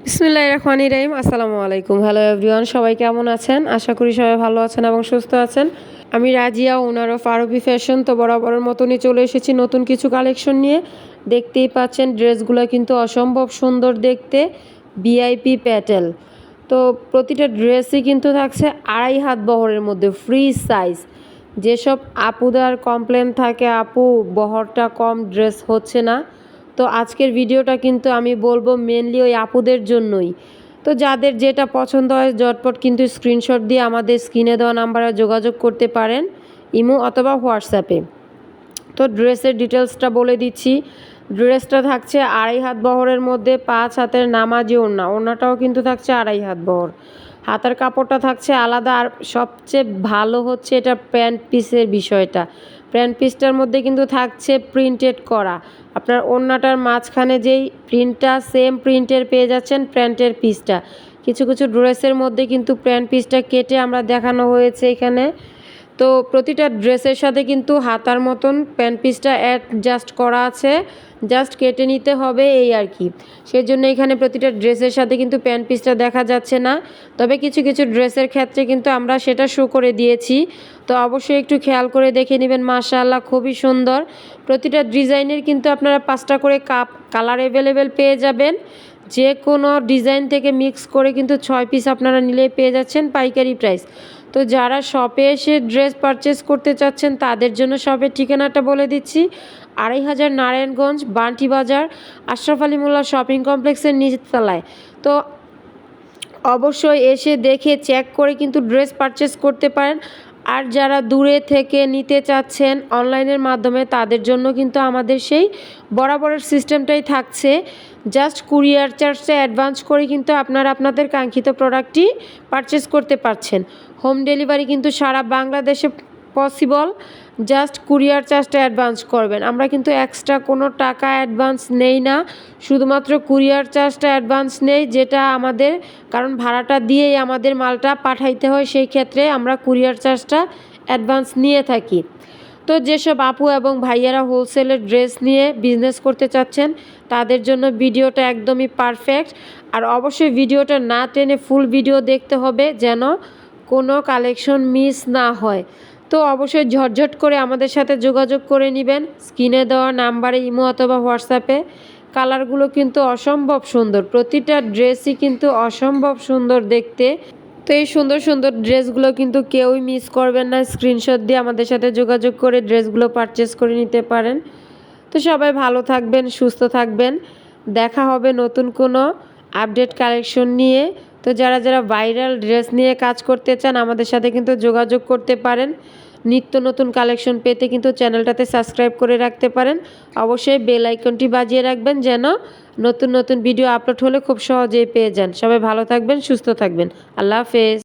বিসমিল্লাহির রহমানির রহিম। আসসালামু আলাইকুম। হ্যালো এভরিওয়ান, সবাই কেমন আছেন? আশা করি সবাই ভালো আছেন এবং সুস্থ আছেন। আমি রাজিয়া, ওনার অফ আরবি ফ্যাশন। তো বরাবরের মতনই চলে এসেছি নতুন কিছু কালেকশন নিয়ে। দেখতেই পাচ্ছেন ড্রেসগুলো কিন্তু অসম্ভব সুন্দর দেখতে, ভিআইপি প্যাটেল। তো প্রতিটা ড্রেসই কিন্তু থাকছে 2.5 হাত বহরের মধ্যে, ফ্রি সাইজ। যেসব আপুদের কমপ্লেন থাকে আপু বহরটা কম, ড্রেস হচ্ছে না, তো আজকের ভিডিওটা কিন্তু আমি বলবো মেনলি ওই আপুদের জন্যই। তো যাদের যেটা পছন্দ হয় ঝটপট কিন্তু স্ক্রিনশট দিয়ে আমাদের স্ক্রিনে দেওয়া নাম্বারে যোগাযোগ করতে পারেন, ইমো অথবা হোয়াটসঅ্যাপে। তো ড্রেসের ডিটেলসটা বলে দিচ্ছি। ড্রেসটা থাকছে 2.5 হাত বহরের মধ্যে, 5 হাতের নামাজি ওড়না। ওড়নাটাও কিন্তু থাকছে 2.5 হাত বহর। হাতার কাপড়টা থাকছে আলাদা। আর সবচেয়ে ভালো হচ্ছে এটা প্যান্ট পিসের বিষয়টা। প্যান্ট পিসটার মধ্যে কিন্তু থাকছে প্রিন্টেড করা। আপনার ওড়নাটার মাঝখানে যেই প্রিন্টটা, সেম প্রিন্টের পেয়ে যাচ্ছেন প্যান্টের পিসটা। কিছু কিছু ড্রেসের মধ্যে কিন্তু প্যান্ট পিসটা কেটে আমরা দেখানো হয়েছে এখানে। তো প্রতিটা ড্রেসের সাথে কিন্তু হাতার মতন প্যান্ট পিসটা অ্যাডজাস্ট করা আছে, জাস্ট কেটে নিতে হবে এই আর কি। সেই জন্য এখানে প্রতিটা ড্রেসের সাথে কিন্তু প্যান্ট পিসটা দেখা যাচ্ছে না, তবে কিছু কিছু ড্রেসের ক্ষেত্রে কিন্তু আমরা সেটা শো করে দিয়েছি। তো অবশ্যই একটু খেয়াল করে দেখে নেবেন। মাশাআল্লাহ, খুবই সুন্দর। প্রতিটা ডিজাইনের কিন্তু আপনারা 5টা করে কালার অ্যাভেলেবেল পেয়ে যাবেন। যে কোনো ডিজাইন থেকে মিক্স করে কিন্তু 6 পিস আপনারা নিলেই পেয়ে যাচ্ছেন পাইকারি প্রাইস। তো যারা শপে এসে ড্রেস পারচেস করতে চাচ্ছেন তাদের জন্য শপের ঠিকানাটা বলে দিচ্ছি। 2.5 নারায়ণগঞ্জ বান্টি বাজার, আশরাফ আলী মোল্লা শপিং কমপ্লেক্সের নিচতলায়। তো অবশ্যই এসে দেখে চেক করে কিন্তু ড্রেস পারচেস করতে পারেন। আর যারা দূরে থেকে নিতে চাচ্ছেন অনলাইনের মাধ্যমে তাদের জন্য কিন্তু আমাদের সেই বরাবরের সিস্টেমটাই থাকছে। জাস্ট কুরিয়ার চার্জটা অ্যাডভান্স করে কিন্তু আপনারা আপনাদের কাঙ্ক্ষিত প্রোডাক্টটি পারচেস করতে পারছেন। হোম ডেলিভারি কিন্তু সারা বাংলাদেশে পসিবল। জাস্ট কুরিয়ার চার্জটা অ্যাডভান্স করবেন। আমরা কিন্তু এক্সট্রা কোনো টাকা অ্যাডভান্স নেই না, শুধুমাত্র কুরিয়ার চার্জটা অ্যাডভান্স নেই, যেটা আমাদের কারণ ভাড়াটা দিয়েই আমাদের মালটা পাঠাইতে হয়, সেই ক্ষেত্রে আমরা কুরিয়ার চার্জটা অ্যাডভান্স নিয়ে থাকি। তো যেসব আপু এবং ভাইয়ারা হোলসেলের ড্রেস নিয়ে বিজনেস করতে চাচ্ছেন তাদের জন্য ভিডিওটা একদমই পারফেক্ট। আর অবশ্যই ভিডিওটা না টেনে ফুল ভিডিও দেখতে হবে যেন কোনো কালেকশন মিস না হয়। তো অবশ্যই ঝটঝট করে আমাদের সাথে যোগাযোগ করে নেবেন স্ক্রিনে দেওয়া নাম্বারে, ইমো অথবা হোয়াটসঅ্যাপে। কালারগুলো কিন্তু অসম্ভব সুন্দর, প্রতিটা ড্রেসই কিন্তু অসম্ভব সুন্দর দেখতে। তো এই সুন্দর সুন্দর ড্রেসগুলো কিন্তু কেউই মিস করবেন না। স্ক্রিনশট দিয়ে আমাদের সাথে যোগাযোগ করে ড্রেসগুলো পারচেস করে নিতে পারেন। তো সবাই ভালো থাকবেন, সুস্থ থাকবেন। দেখা হবে নতুন কোনো আপডেট কালেকশন নিয়ে। তো যারা যারা ভাইরাল ড্রেস নিয়ে কাজ করতে চান আমাদের সাথে কিন্তু যোগাযোগ করতে পারেন। নিত্য নতুন কালেকশন পেতে কিন্তু চ্যানেলটাতে সাবস্ক্রাইব করে রাখতে পারেন। অবশ্যই বেল আইকনটি বাজিয়ে রাখবেন যেন নতুন নতুন ভিডিও আপলোড হলে খুব সহজেই পেয়ে যান। সবাই ভালো থাকবেন, সুস্থ থাকবেন। আল্লাহ হাফেজ।